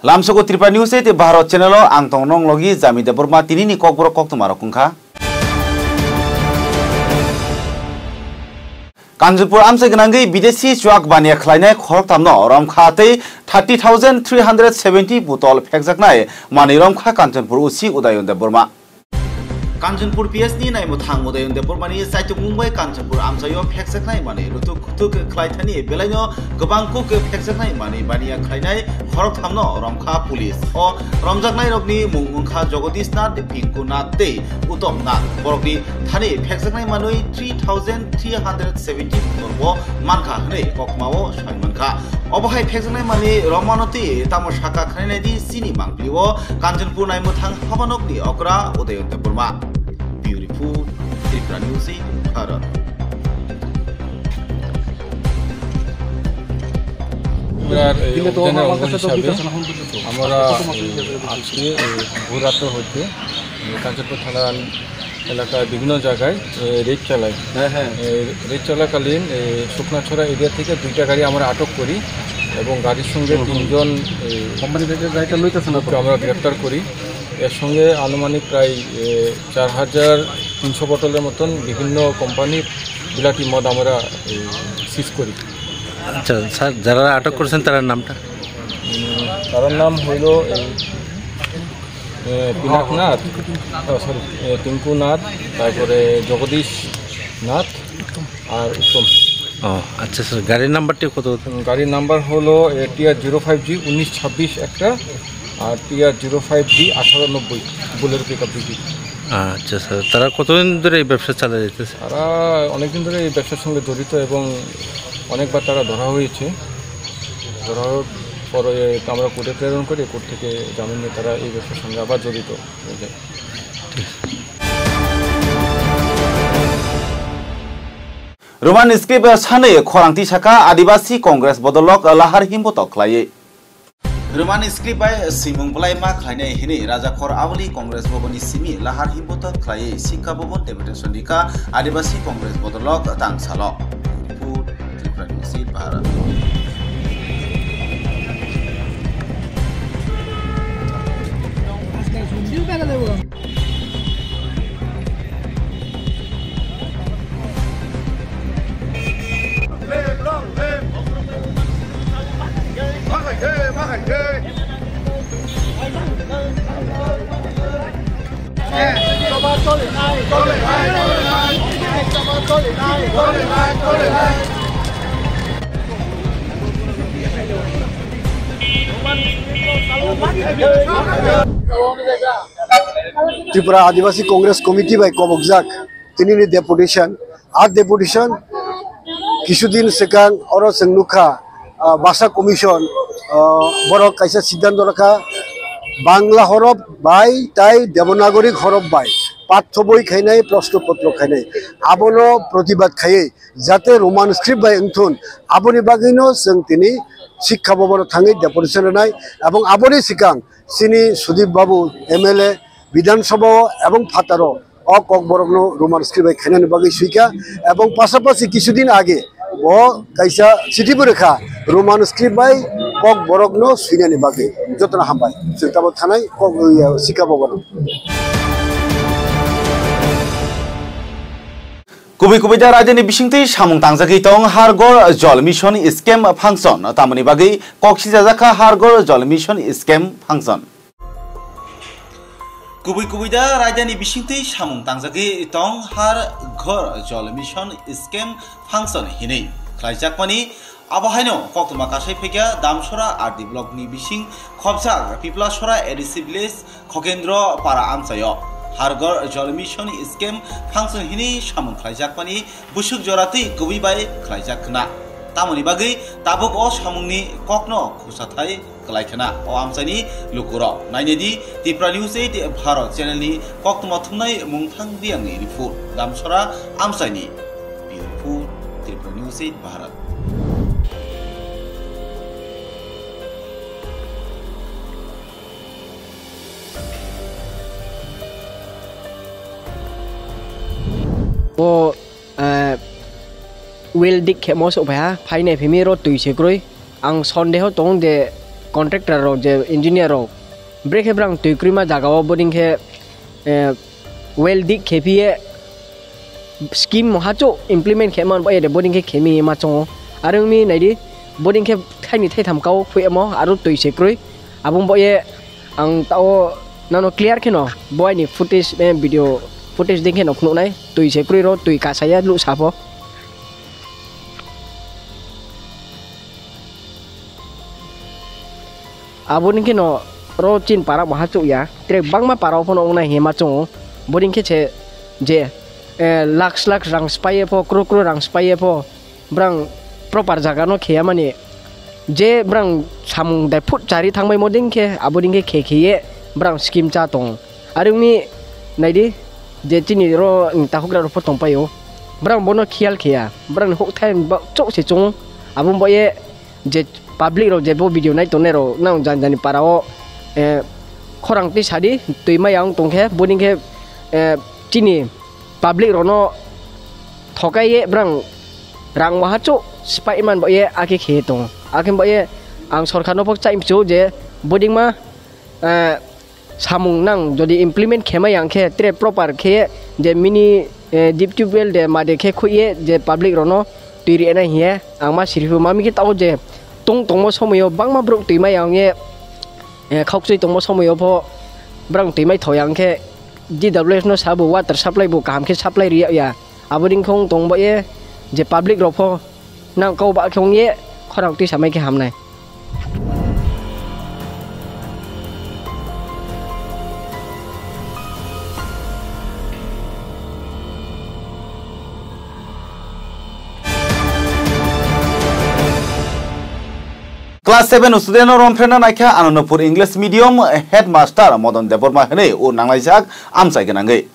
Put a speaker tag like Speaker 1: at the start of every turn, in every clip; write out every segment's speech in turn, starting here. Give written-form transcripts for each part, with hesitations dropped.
Speaker 1: Lamsoko Tripa News te Bharat channel ang tongnong logi Jami Debbarma Tini ni Kokborok Koktwma rokungkha. Kanjurpur amse gnangi bidesi chuak bania khlainai khortamno romkhate 30,370 botol phekjaknai manirom kha Kanjurpur usi Udayon Debbarma. Kanjurpur PS ni nai muthang Udayon Debbarma ni saitu Mumbai Kanjurpur amsayo phekjaknai mani rutuk khutuk khlaithani belaino gobang kuk phekjaknai mani bania khlainai khortamno romkha police o romjaknai rokni mungmungkha Jogodishnath Pinkunath te Utomnath borokni thani phekjaknai manui 3,370 borbo mankha hne kokmao saimankha obohai phekjaknai mani romanoti tamo shaka khlainai di Tini Mangpilio Kanjurpur nai muthang habanokni okra Udayon Debbarma. Beautiful Tripura News Bharat.
Speaker 2: আমরা আজকে ভোর রাতে হইতে কাঞ্চনপুর থানা এলাকায় বিভিন্ন জায়গায় red চালাই রেড চলাকালীন শুকনাছড়া এরিয়া থেকে দুইটা গাড়ি আমরা আটক করি এবং গাড়ির সঙ্গে তিনজন কোম্পানি থেকে গাড়িটা লইতেছেন আমরা গ্রেপ্তার করি। এর সঙ্গে আনুমানিক প্রায় 4,300 বোতলের মতন বিভিন্ন কোম্পানির বিলাতি মদ আমরা সিজ করি।
Speaker 3: আচ্ছা স্যার, যারা আটক করেছেন তার নামটা?
Speaker 2: তার নাম হইল পিনাকনাথ, সরি টিঙ্কুনাথ, তারপরে জগদীশনাথ আর উত্তম।
Speaker 3: ও আচ্ছা স্যার, গাড়ির নাম্বারটি কত?
Speaker 2: গাড়ির নাম্বার হলো TR 05G 1926 একটা আর TR 05D 1890 বুলেরো পিকআপ দিদি।
Speaker 3: আচ্ছা স্যার, তারা কতদিন ধরে এই ব্যবসা চালিয়ে যেতেছে?
Speaker 2: তারা অনেকদিন ধরে এই ব্যবসার সঙ্গে জড়িত এবং অনেকবার তারা ধরা হয়েছে। ধরা হওয়ার পরে আমরা কোর্টে প্রেরণ করি, কোর্ট থেকে জামিন নিয়ে তারা এই ব্যবসার সঙ্গে আবার জড়িত হয়ে যায়।
Speaker 1: Roman script sane khorangti saka Adivasi Congress bodolok lahar himbotok khlai. Roman script by Simung Blaima khlainai hini Rajakhor Avali Congress boboni simi lahar himbotok khlai Sikha bobon deputation dika Adivasi Congress bodolok tangsalo. Food Tripura News Bharat.
Speaker 4: Tripura Adivasi Congress Committee by Kokborok Tini deputation R deputation কিছুদিন সেকাং or সেংনুখা ভাষা commission বড় কাইসা সিদ্ধান্ত রাখা বাংলা হরফ by তাই দেবনাগরিক হরফ by পাঠ্য বই খাইনাই প্রশ্নপত্র খাইনাই আবনো প্রতিবাদ খাইয়ে যাতে রোমান স্ক্রিপ্ট বাই এংথুন আবনি বাগিনো जों তিনি শিক্ষা ভবন থাঙি ডেপুটেশন নাই এবং আবনি সিকাং সিনি সুদীপ বাবু MLA বিধানসভা এবং ফাতারো অ kokborokno রোমান স্ক্রিপ্ট বাই খাইনানি বাগি সুইকা এবং পাশাপাশি কিছুদিন আগে ও কাইসা চিঠি রেখা রোমান স্ক্রিপ্ট বাই kokborokno সুইনানি বাগি যতনা হামবাই সিতাব থানাই শিক্ষা ভবন।
Speaker 1: Kubi kubida rajani bisingti samung tangjaki tong Hargor Jol Mission Scam Function tamani bagi koksijajaka Hargor Jol Mission Scam Function. Kubi kubida rajani bisingti samung tangjaki tong Hargor Jol Mission Scam Function hini khlaijakmani abahaino Koktwma kasai phegya damsora RD block ni bising khobjak Piplasora ADC village Khokendro para amsayo Hargor Jol Mission Scam Function hini samung khlaijakmani busuk jorati kubi bai khlaijakna tamoni bagi tabuk o samungni kokno khusathai khlaikhana o amsani lukuro nainedi Tripura News Bharat channel ni Koktwma thungnai mungthang biangni report damsora amsani beautiful Tripura News Bharat.
Speaker 5: O will dik khemos obha phaine phimi ro tuise groi ang sondeho tong de contractor ro je engineer ro break he brang tui krima jaga o boring he well dik khepie scheme mohacho implement kheman boy de boring he khemi ma chong arung mi nai di boring he thaini thai tham kau khoi mo aru tui sekrui abung boy ang tao nano clear kheno boy ni footage video footage ding no khnu nai tui sekrui ro tui ka saya lu sapo abon ke no ro chin para mahachu ya tre bangma para phone ong na hema chung boring ke che je lakh rang spaye po kro rang spaye po brang proper jaga no khia mani je brang samung dai phut chari thangbai moding ke aboring ke khekhiye brang scheme cha tong arungmi naidi je chini ro ta hokra ro photong payo brang bono khial khia brang hok thai chok se chung abum boye je public ro je bo video nai to nero nang jan jani parao khorang ti sadi tuima yang tongkhe boning ke chini public ro no thokai ye brang rang wahacho spaiman boye ake khe tong akem boye ang sarkar no phok chaim chu je boarding ma samung nang jodi implement khema yang khe tre proper khe je mini deep tubewell de ma de khe khuye je public ro no tiri ena hiye ang ma sirifu mami ke taw je tong mo somoyo bangma brok tuima yang ye khauksui tong mo somoyo pho brang tuimai thoyang khe DWS no sabu water supply bu kam khe supply ri ya aboring khong tong bo ye je public ro pho nang kau ba khong ye khorang ti samai ke hamnai
Speaker 1: Class 7 student romfrena naikha Anandpur English medium headmaster Modon Debbarma hene o nanglajak amsai genangai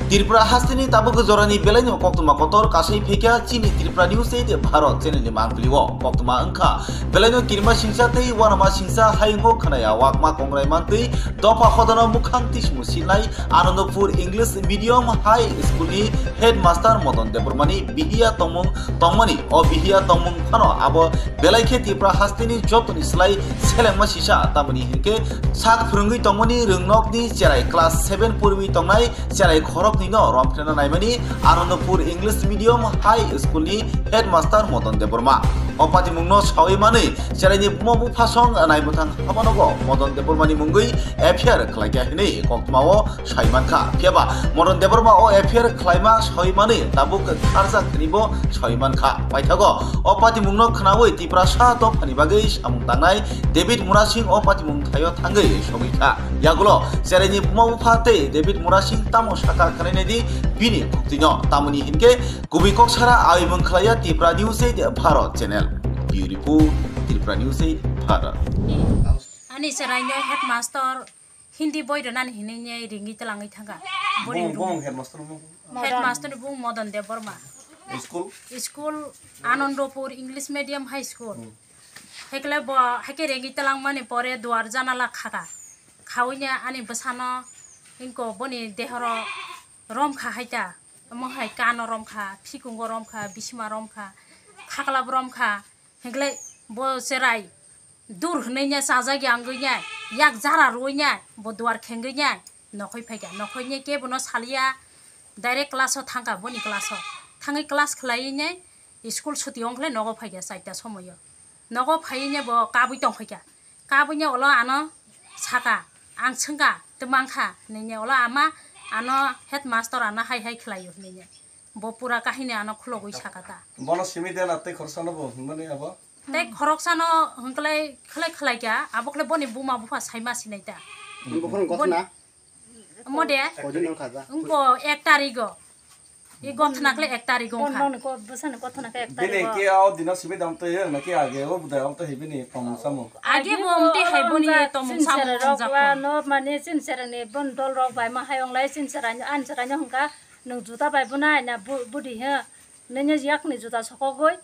Speaker 1: Tripura hastini tabuk jorani belani Koktwma kotor kasai phekya chini Tripura news aid Bharat channel ni Mangpilio Koktwma angkha belani kirma singsa tei wanama singsa haingo khanaya wakma kongrai mantei dopa khodana mukhang tismu sinai Anandpur English medium high school ni headmaster Modon Debbarma ni bihiya tongmani o bihiya tongmung khano abo belaikhe Tripura hastini jotoni slai selengma sisa tamani hinke sak phurungui tongmani rungnok ni cherai class 7 purbi tongnai cherai khorok Nino romfrena naimani Anandpur English medium high school ni headmaster Modon Debbarma opati mungno sawi mani cherai bumabu phasong naimutang hamanogo Modon Debbarma ni mungui affair khlaikya hini Koktwma o saimankha phiaba Modon Debbarma o affair khlaima saimani tabuk kharja khnibo saimankha paithago opati mungno khnawui Tripura sa to phani bagai samung tangnai David Murasing opati mung thayo thangai sogikha yagulo cherai bumabu phate David Murasing tamo saka di bini Koktwma tamuni hinke kubikok sara aimung khlaya Tripura news aid Bharat channel beautiful Tripura news aid Bharat
Speaker 6: ani serainya headmaster Hindi boy donan hinenya ringi telangi thanga bong headmaster bung Modon Debbarma school Anandpur English medium high school hekle bo heke ringi telang mane pore duar janala khaka khawnya ani besano inko boni dehoro rom kha haita mohai kano rom kha phikungo rom kha bisma rom kha khakla rom kha hegle bo serai dur hnenya saja gyangnya yak jara roinya bo duar khengnya nokhoi phaiga nokhoi ne ke bono salia direct class o thanga boni class o thangai class khlainya school chuti ongle nogo phaiga saita somoyo nogo phainya bo kabui tong phaiga kabunya ola ano saka ang chunga temangkha nenya ola ama ano headmaster ana hai khlayo nenya bo pura kahini ano khulogoi sakata
Speaker 7: bono simi den atte khorsano bo mane abo
Speaker 6: te khoroksano hunklai khlai kya abokle boni buma bufa saima sinaita
Speaker 4: বখন কথা
Speaker 6: mode
Speaker 4: কজন খাজা
Speaker 6: unko 1 tarigo e gothnakle 1 tarigo kha
Speaker 8: ko basana gothnaka 1
Speaker 7: bine
Speaker 8: tarigo
Speaker 7: ke ao dina simi dam to ye na ke age o buda am to hebini pam samo
Speaker 6: age bomte haiboni to mungsam
Speaker 8: rokwa no mane sinserane bon dol rok bai ma hayong lai sinserane ansarane hongka nung juta bai buna na budi he nenya yak ni juta sokogoi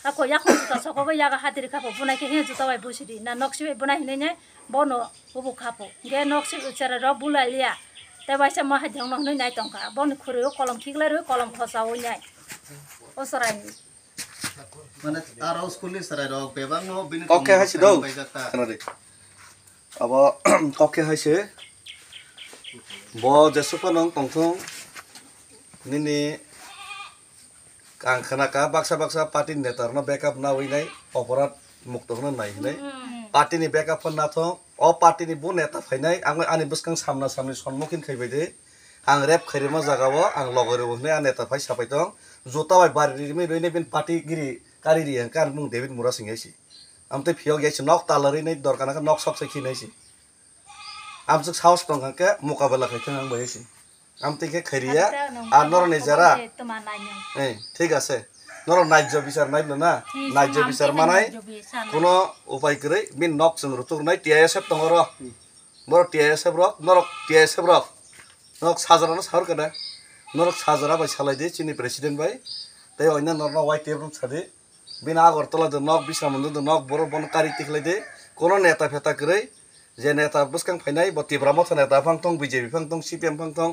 Speaker 8: ako yak juta sokogoi yaga hatir khapo buna ke he juta bai busidi na noksi buna hinene bono ubu khapo ge noksi uchara ro bulalia te baisa ma hadang no nai tongka bon khuru kolom khiglai ro kolom khosawo nyai osarai
Speaker 7: Mana taro school ni sarai rok bebang no bini.
Speaker 9: Kokke haisi dong. Kenari. Abo kokke haisi. Bo jesupa nong tongthong. Nini kangkhana ka baksa party netar no backup na wei nai oporat mukto no nai nai. Party ni backup pon na thong. O party ni bu neta phainai ang ani buskang samna samni sonmukin khaibai de. Ang rap khairima jagao ang logore bune an neta phai sapai tong. Jota bai bari mi roine bin party giri kari ri kan mung David Mura singaisi. Amte phiog yaisi nok talari nei dorkana ka nok sok sekhi naisi. Amsuk house tong ka mukabala khaithang ang baisi. Amte ke khairia ar nor ne jara. ঠিক আছে নর nice বিচার Nile না nice বিচার মানাই কোন উপায় করে বিন নক সং রুতুর নাই টিআইএসএফ তংর বড় টিআইএসএফ রক নরক টিআইএসএফ রক নক সাজারানো সার কদা নরক সাজারা বাই সালাই দে চিনি প্রেসিডেন্ট বাই তাই অন্য নরনা ওয়াই টেবরুম সাদে বিন আগরতলা দ নক বিসামন্দ দ নক বড় বনকারি তিখলাই দে কোন নেতা ফেতা করে যে নেতা বসকাং ফাইনাই বতিব্রাম নেতা ফাংতং বিজেপি ফাংতং সিপিএম ফাংতং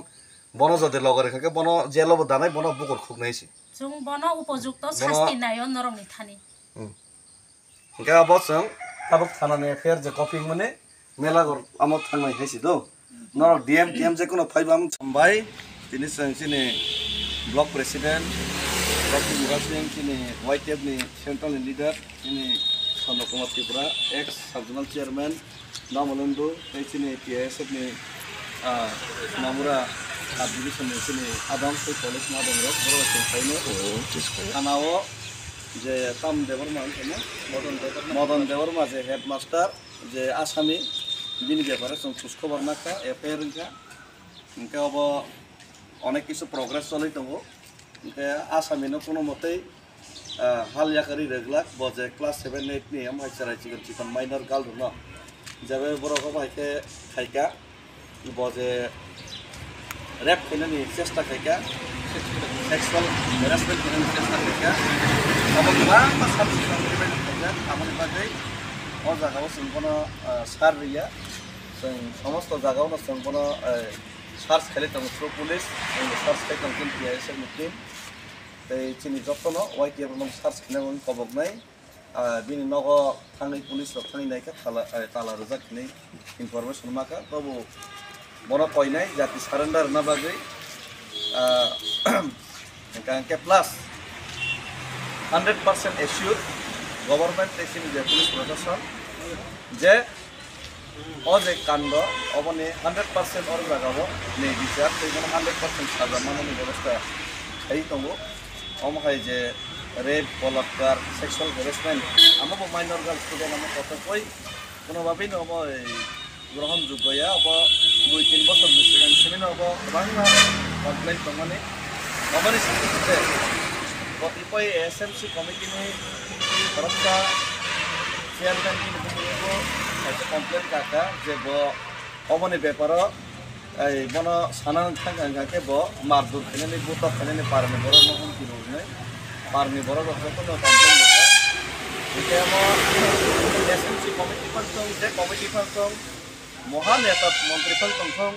Speaker 9: বন যদি লগরে থাকে বন জেলব দানাই বন বুকুর খুকনাইছি
Speaker 6: जों बनो उपयुक्त शास्ति नायो नरंनि थानि
Speaker 9: गा बसं ताबक थानाने फेर जे कपिंग माने मेलागर आमो थांनाय हेसि दो नर डीएम जे कोनो फाइबाम छमबाय तिनि संसिने ब्लॉक प्रेसिडेंट डॉक्टर मुराद सिंह तिनि वाइट टेप नि सेंट्रल लीडर तिनि सनो कुमार त्रिपुरा एक्स सब जोनल चेयरमैन नामलंदो तिनि टीएसएफ नि नामुरा Division sini Adam State College na dong rok boro se paine anao je tam Debbarma kene modon Debbarma je headmaster je asami bini byapare song chusko barnaka affair ka inka obo onek kisu progress choli tongo inka asami no kono motei hal yakari regular bo je class 7 8 ni am haicharai chikon minor girl no jabe boro ko baike khaika bo je rap kene চেষ্টা খাইকা sexual harassment kene চেষ্টা খাইকা abang lama sabsi kene খাইকা amoni bagai o jagao singkono sarriya sing somosto jagao no singkono search khale tong police search khai tong TISF team tei chini jottono YTF no search khane on kobok nai bini nogo thangai police rok thani naika tala rojak khane information maka tobo bono koinai jati surrender na bagai ke plus 100% assured government taking the police protection je o je kando obone 100% or jagao ne বিচার tei 100% saja manoni ব্যবস্থা hai tongo omhai je rape balatkar sexual harassment amabo minor girl student amo kota koi kono babe no mo গ্রহণ যোগ্য ya apa 2-3 বছর বিশেষণ seminar apa Bangla complain তমানে আমারে সিস্টেমে কতিপয় SMC committee নে তরফা চেয়ারম্যান কি বলবো একটা কমপ্লেইন কাকা যে ব অমনে ব্যাপার এই বন সানান থাকাকে ব মারদুর খেনে বুতা খেনে পারনে বড় মহন কি রই পারনে বড় কথা তো কমপ্লেইন দেখা এটা আমার এসএমসি কমিটি পাঁচজন যে কমিটি পাঁচজন মহান নেতা মন্ত্রী তংথং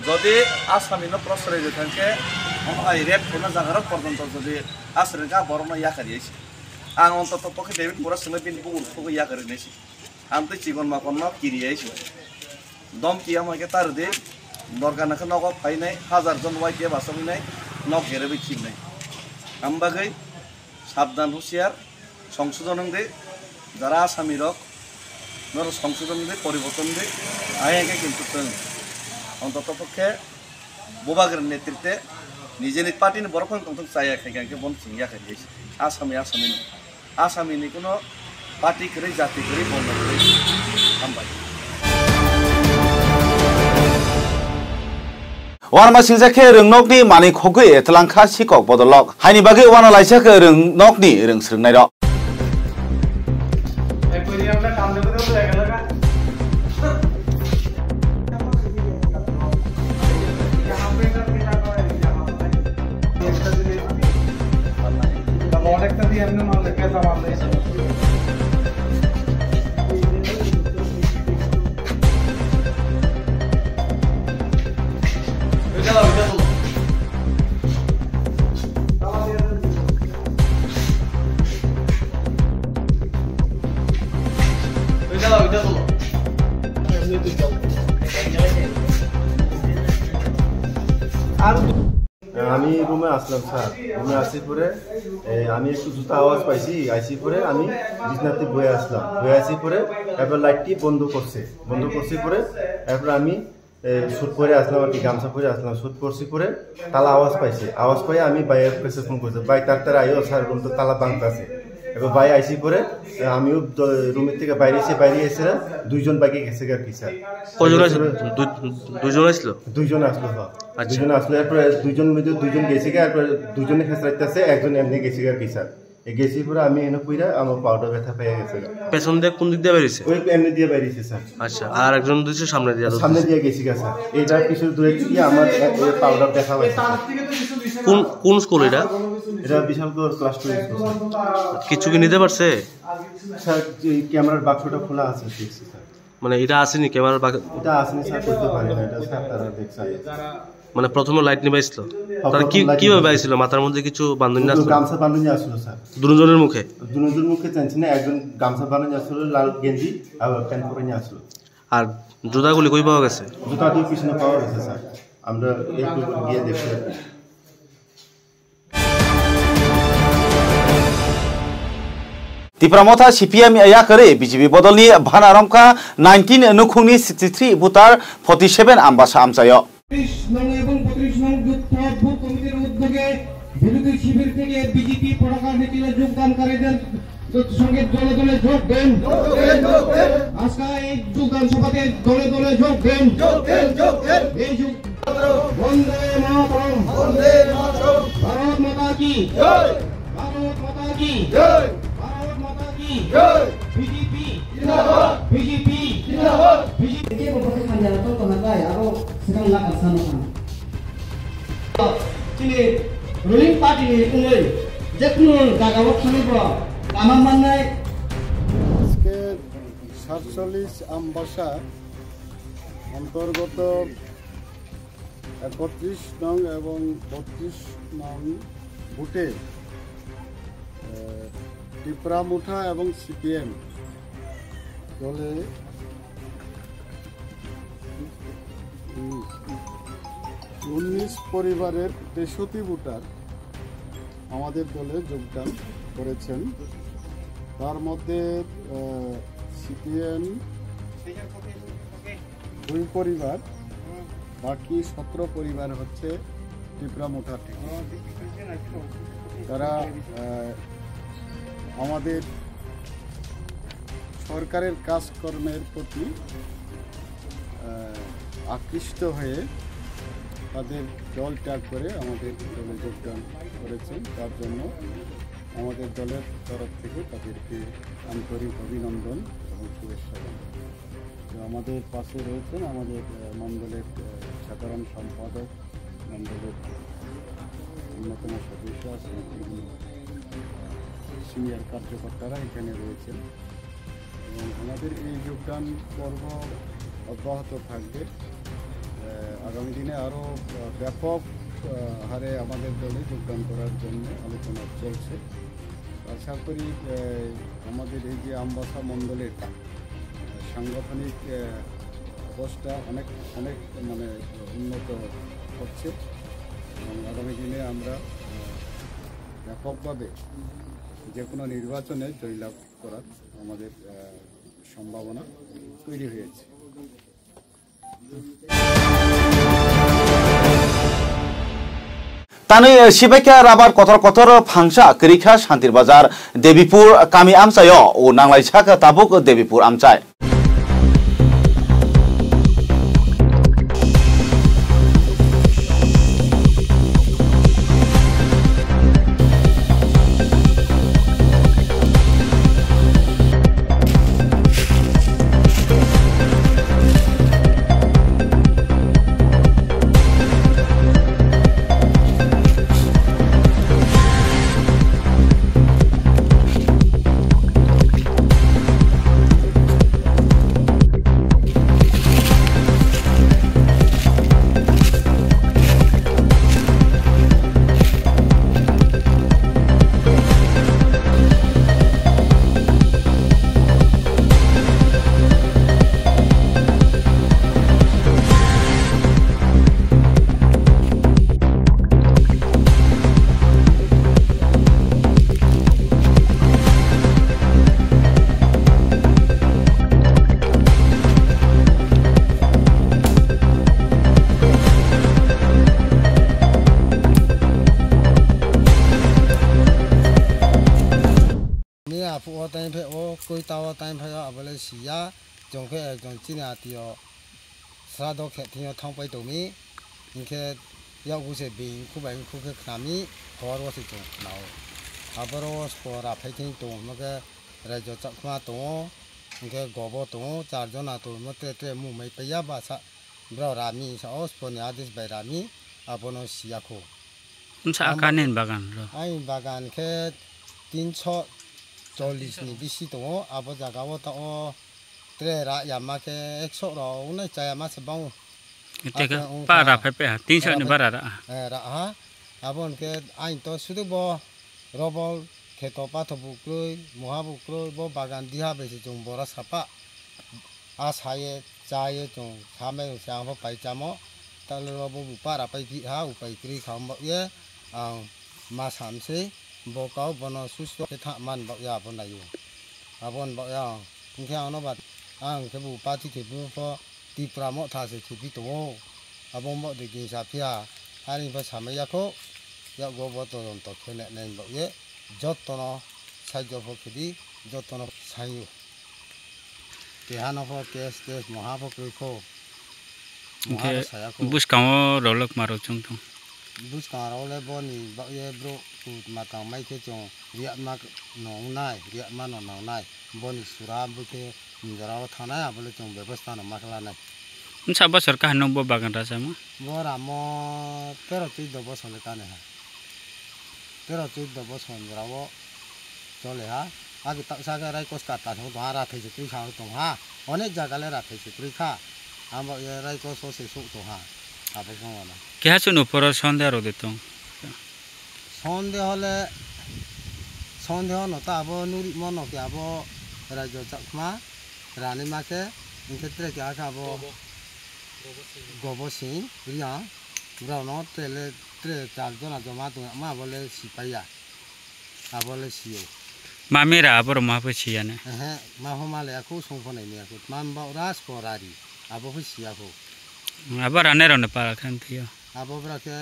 Speaker 9: যদি আসামিনো প্রশ্রয় দিতেনকে রেপ হেনা জাগারত পর্যন্ত যদি আশ্রয়কা বরণ ইয়া করিয়েছি আং অন্তত পক্ষে ডেভিড মুরা সঙ্গে বিন বুকুর ইয়া করিয়েছি আমি চিকন মাকন না কিরিয়েছি দম কি আমাকে তার দে দরকার নগ ফাইনাই হাজারজন ওয়াইকে বাসমিনাই নগ ঘেরেবে ঠিক নাই আমবাগৈ সাবধান হুঁশিয়ার সংশোধন দে যারা আসামি রক নর সংশোধন দে পরিবর্তন দে আগে কিন্তু অন্তত পক্ষে বোবাগের নেতৃত্বে নিজে নিজ পার্টি বরফন তখন চাইয়া খাইকে বন চিংয়া খাইয়েছে আসামিনি কোনো পার্টি করে জাতি করে বন্ধ করে হামবাই
Speaker 1: Warma singjake röngnokni mani khogui etlangkha sikok bodolok haini bagi wana laisake röngnokni röngsrungnai rok
Speaker 10: অনেকটা দিয়ে এমনি মারলে পেঁচা মারলে আমি রুমে আসলাম স্যার, রুমে আসি পরে আমি একটু জুতা আওয়াজ পাইছি, আইসি পরে আমি বিছনাতে বয়ে আসলাম, বয়ে আসি পরে এরপর লাইটটি বন্ধ করছি পরে এরপর আমি সুট পরে আসলাম আর কি, গামছা পরে আসলাম, সুট পরছি পরে তালা আওয়াজ পাই আমি বাইরের কাছে ফোন করছি, ভাই তার আইও স্যার, রুম তো তালা বাংলা আছে। এবার ভাই আইসি পরে আমিও রুমের থেকে বাইরে এসে দুইজন বাইকে গেছে আর কি স্যার। দুইজন আসলো এরপরে দুইজন গেছে এরপরে দুজনে খেসরাইতেছে, একজন এমনি গেছে আর কি স্যার। গেছি পরে আমি এনে পুইরা আমার পাউডার ব্যথা পেয়ে গেছে।
Speaker 3: পেছন দিয়ে কোন দিক দিয়ে বেরিয়েছে?
Speaker 10: ওই এমনি দিয়ে বেরিয়েছে স্যার।
Speaker 3: আচ্ছা, আর একজন দিচ্ছে সামনে
Speaker 10: দিয়ে গেছি স্যার। এইটা কিছু দূরে গিয়ে আমার পাউডার ব্যথা হয়েছে।
Speaker 3: কোন স্কুল এটা?
Speaker 10: এটা বিশালগড় ক্লাস 2 স্কুল।
Speaker 3: কিছু কি নিতে পারছে
Speaker 10: স্যার? ক্যামেরার বাক্সটা খোলা আছে স্যার।
Speaker 3: মানে এটা আসেনি ক্যামেরার বাক্স?
Speaker 10: এটা আসেনি স্যার, করতে পারি না এটা স্যার, তারা দেখছে।
Speaker 3: মানে প্রথমে লাইট নিবাইছিল, তার কিভাবে বাইছিল? মাথার মধ্যে কিছু বান্ধনি আসলো?
Speaker 10: গামছা বান্ধনি আসলো স্যার।
Speaker 3: দুজনের মুখে
Speaker 10: চাইছি না, একজন গামছা বান্ধনি আসলো, লাল গেঞ্জি আর প্যান্ট পরে নিয়ে আসলো।
Speaker 3: আর জুতাগুলি কই পাওয়া গেছে?
Speaker 10: জুতাটি পিছনে পাওয়া গেছে স্যার, আমরা একটু গিয়ে দেখতে।
Speaker 1: तिप्रामथा CPM या करे BJP बदलनि भान आरमखा 19 नुखुंनि 63 भोटार 47 आमबासा आमचायो।
Speaker 11: 30 নং এবং 35 নং যুদ্ধ ভোট কমিটির উদ্যোগে বিরোধী শিবির থেকে বিজেপি পতাকা মিছিলে যোগদানকারীদের সঙ্গে দলে দলে যোগ দেন। আজকে এই যোগদান সভাতে দলে দলে যোগ দেন। এই যোগ বন্দে মাতরম, ভারত মাতা কি জয়, ভারত মাতা কি জয়, ভারত মাতা কি জয়, বিজেপি জিন্দাবাদ, বিজেপি জিন্দাবাদ, বিজেপি কে বলতে খান্ডার তো কোনায় আরো সেখান লাগা সানো তিনি রুলিং পার্টি নি উনি যেকোনো জায়গায় থাকব আমার মানে
Speaker 4: আজকে 47 আমবাসা অন্তর্গত 31 নং এবং 32 নং বুথে টিপ্রামুঠা এবং CPM দলে 19 পরিবারের 63 ভোটার আমাদের দলে যোগদান করেছেন। তার মধ্যে CPM 2 পরিবার, বাকি 17 পরিবার হচ্ছে টিপ্রামুঠা থেকে। তারা আমাদের সরকারের কাজকর্মের প্রতি আকৃষ্ট হয়ে তাদের দল ত্যাগ করে আমাদের দলে যোগদান করেছেন। তার জন্য আমাদের দলের তরফ থেকে তাদেরকে আন্তরিক অভিনন্দন এবং শুভেচ্ছা জানাই। তো আমাদের পাশে রয়েছেন আমাদের মণ্ডলের সাধারণ সম্পাদক, মণ্ডলের অন্যতম সদস্য, সিনিয়র কার্যকর্তারা এখানে রয়েছেন এবং আমাদের এই যোগদান পর্ব অব্যাহত থাকবে। আগামী দিনে আরও ব্যাপক হারে আমাদের দলে যোগদান করার জন্য আলোচনা চলছে। আশা করি আমাদের এই যে আমবাসা মণ্ডলের সাংগঠনিক অবস্থা অনেক মানে উন্নত হচ্ছে এবং আগামী দিনে আমরা ব্যাপকভাবে যে কোনো নির্বাচনে জয়লাভ করার আমাদের সম্ভাবনা তৈরি হয়েছে।
Speaker 1: तानै सिबाइका राबार कथर फांसा करिखा शान्तिर बाजार देवीपुर कामी आमचायो ओ नांलाइसाक ताबुक देवीपुर आमचाय।
Speaker 12: tawa time phaya abale siya jongke jong china tio srado khe tio thongpai tomi inke yagu se bin kubai kuke khami khoro se jong nao abaro spora phaiting to mage rajo chakma to inke gobo to charjona to mote te mu mai paya ba sa bro rami sa ospone adis bai rami abono siya ko
Speaker 13: unsa akanen bagan ro
Speaker 12: ai bagan ke 340 ni bisi to abo jaga wo to tre ra yama ke 100 ro unai chaya ma se bang
Speaker 13: teka para phepe 300 ni bara ra
Speaker 12: ra ha abon ke ai to sudu bo robol ke to pa to bukloi moha bukloi bo bagan diha be se jong bora sapa asaye chaye jong same sang bo pai chamo tal ro bo para pai ki ha upai kri kham bo ye ang ma samse bo kau bono susto ke tha man bo ya bon ayu abon bo ya ingke ano bat ang ke bu pa ti ke bu fo ti pramo tha se ti to abon bo de ki sa phia ani ba samaya ko ya go bo to to khene nei bo ye jottono sai jo bo ki jottono sai ke hano fo kes moha bo ko
Speaker 13: bus kamu rolok maro chung tung
Speaker 12: bus karo le boni ba ye bro ku matang mai ke chong ria ma nong nai ria ma no nong nai boni sura bu ke njara thana ya bole chong ব্যবস্থা no makla nai
Speaker 13: unsa ba sarkar no bo bagan rasa ma
Speaker 12: bo ramo 13 বছর le kane ha 13 বছর rawo chole ha agi tak sa ga rai kos ka ta ho ba ra thai chukri kha to ha onek jaga le ra thai chukri kha amo ye rai ko so se su to ha abo ko na
Speaker 13: kya chun upor sonde ro de tong
Speaker 12: sonde no ta abo nuri mon no kya abo rajo chakma rani ma ke inketre kya kha abo gobo sin riya bro no tele tre char jona joma to ma bole sipaya abole siyo
Speaker 13: mamira abor ma pe sia ne
Speaker 12: ma ho ma le aku song phone ni aku mam ba ras ko rari abo hu sia ko
Speaker 13: abar ane ro ne para khan thio
Speaker 12: abo bra ke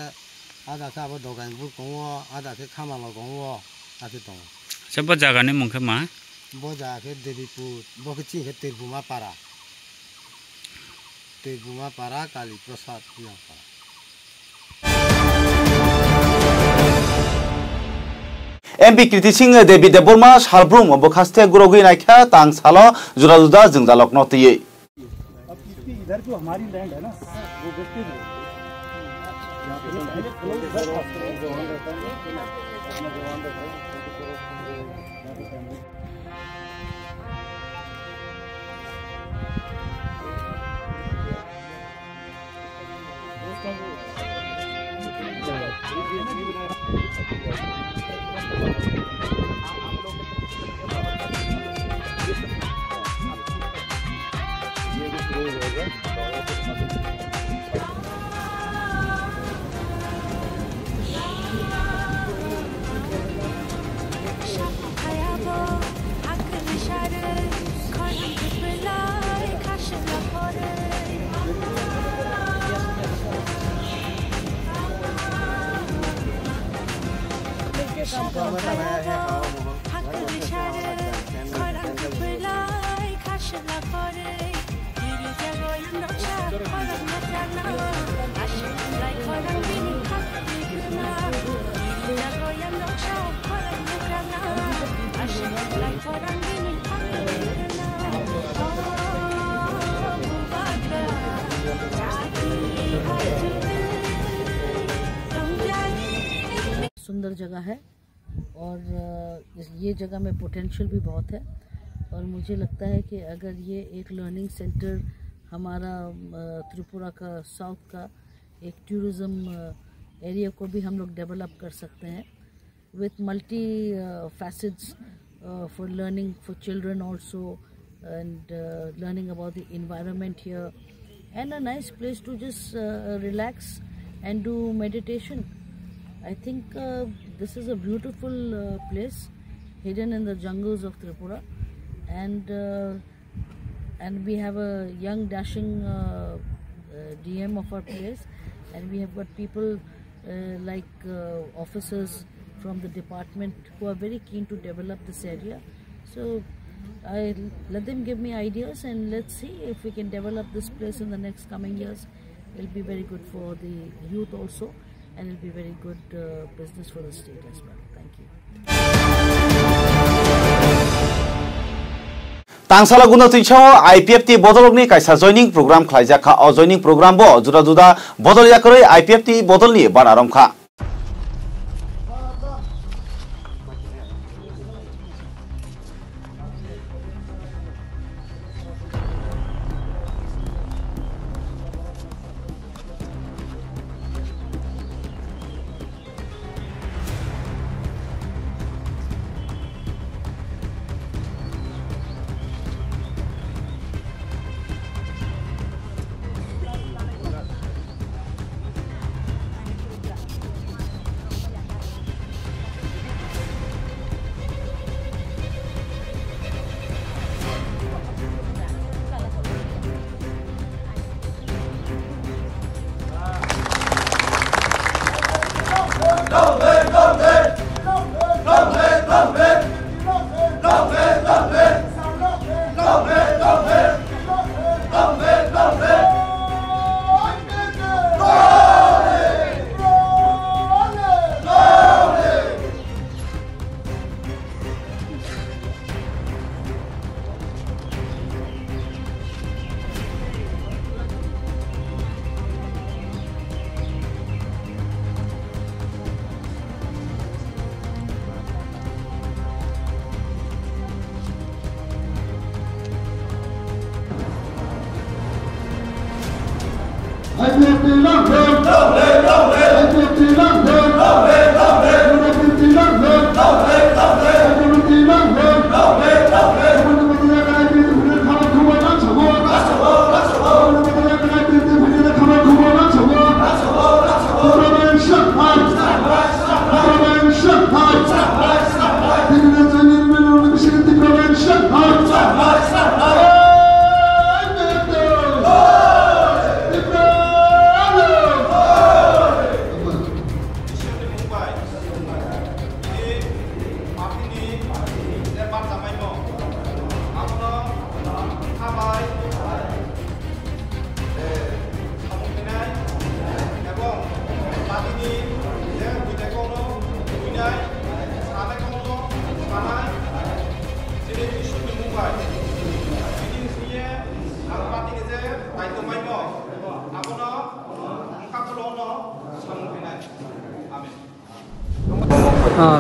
Speaker 12: ada ka abo dogan bu ko ada ke khama ma ko ati to
Speaker 13: sab jaga ne mungkhe ma
Speaker 12: bo ja ke devipur bo ke chi ke tirbuma para kali prasad ya para
Speaker 1: MP Kriti Singh Devi Debbarma Salbrum Bokhaste Gurogi Naikha Tang Salo Juda Juda Jingdalok Notiye
Speaker 11: इधर जो हमारी land है ना वो wastage है
Speaker 14: सुंदर जगह है और ये जगह में पोटेंशियल भी बहुत है और मुझे लगता है कि अगर ये एक लर्निंग सेंटर हमारा त्रिपुरा का साउथ का एक टूरिज़्म एरिया को भी हम लोग डेवलप कर सकते हैं with multi facets for learning for children also and learning about the environment here and a nice place to just relax and do meditation. I think this is a beautiful place hidden in the jungles of Tripura, and we have a young dashing DM of our place, and we have got people like officers from the department who are very keen to develop this area. So I let them give me ideas, and let's see if we can develop this place in the next coming years. It'll be very good for the youth also, and it'll be very good business for the state as well. Thank you.
Speaker 1: Tangsala guna tincho IPFT bodologni kaisa joining program khlaijaka o joining program bo juda juda bodol yakroi IPFT bodolni banarom kha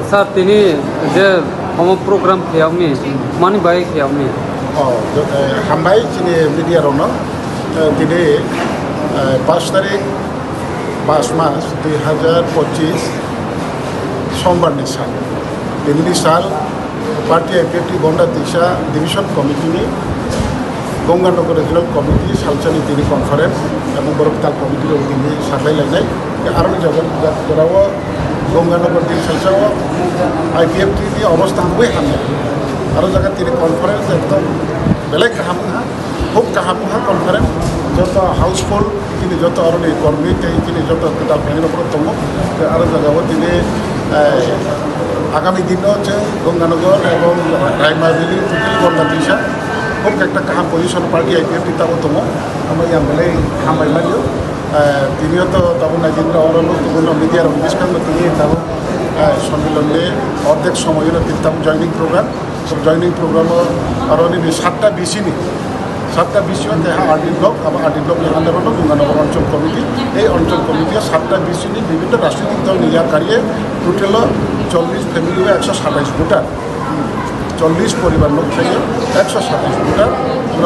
Speaker 15: Sir, Tini, the home program Kiami, money by Kiami.
Speaker 16: Hambai, Tini, media Rona, today, Pastari, Basmas, 2025, Sombar Nissan. Tini Sal, Party IPFT Gonda Tisha, Division Committee, Gonga Noko Regional Committee, Salsani Tini Conference, and Kokborok Committee of Tini Sabai Lane, the Army Jagan Torawa. Ganganagar दिन चलचाओ IPFT दी अवस्था हुए हमने आरो जगह तीन conference एकदम बेलेग कहाँ मुहा खूब कहाँ मुहा कॉन्फ्रेंस जो तो हाउसफुल तीन जो तो आरो नहीं कर्मी तीन जो तो कदाल पहले नंबर तमो आरो जगह वो तीन आगामी दिनों चे गंगानगर एवं प्राइमरी टोटल गंगा दिशा खूब एक कहाँ पोजीशन पार्टी IPFT ताबो तमो हम यहाँ बेलेग हम बाइमालियो तीनियों तो तब नाजिंद्र और लोग तो बोलो मीडिया और डिस्कशन में तीनियों तब सम्मिलन में औरतें समय ना तीन तब जॉइनिंग प्रोग्राम और उन्हें 7टा BC नहीं 7टा BC में तो हाँ आर्टिक ब्लॉक में अंदर वालों गंगानगर अंचल कमिटी ये अंचल कमिटी 7टा BC नहीं विभिन्न राष्ट्रीय दल निया कार्य टोटल 40 फैमिली में 127 वोटर 40 परिवार लोग चाहिए 127 वोटर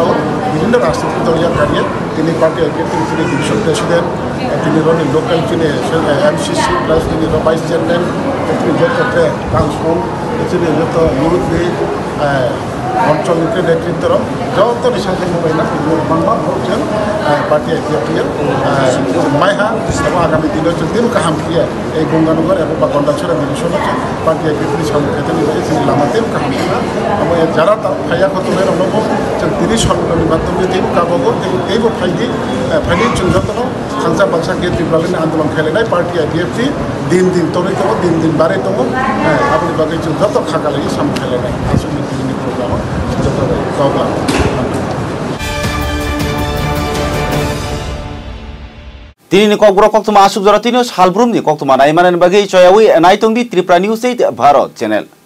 Speaker 16: और विभिन्न राष्ट्रीय दल निया कार्य तीन पार्टी IPFT तीन डिविजन प्रेसिडेंट तीन रोनी लोकल तीन MCC प्लस तीन वाइस चेयरमैन तीन जो तो काउंसिल तीन जो तो यूथ भी अंचल नेतृत्व जो तो निशान मोबाइल मनमान होचन पार्टी IPFT माइहा एवं आगामी दिनों दिन काम किया एक गंगानगर एवं गंडाछड़ा डिविजन पार्टी IPFT सामने तीन लामाते काम किया अब जरा फाया को तुम्हें रहो जो 30 सम्मेलन माध्यम दिन काबो एवं फाइदी चुनजतनो खांसा बाक्सा के त्रिपुरानि आंदोलन खेलेनाय पार्टी IPFT दिन तोरे तो दिन बारे तो अपनी बाकी चुनजत खाका लगी साम खेलेनाय आसुनि programme Tongla.
Speaker 1: Tini Kokborok Koktwma asub jora tini salbrum ni Koktwma naimanan bagi coyawi naitung di Tripura News 8 Bharat channel.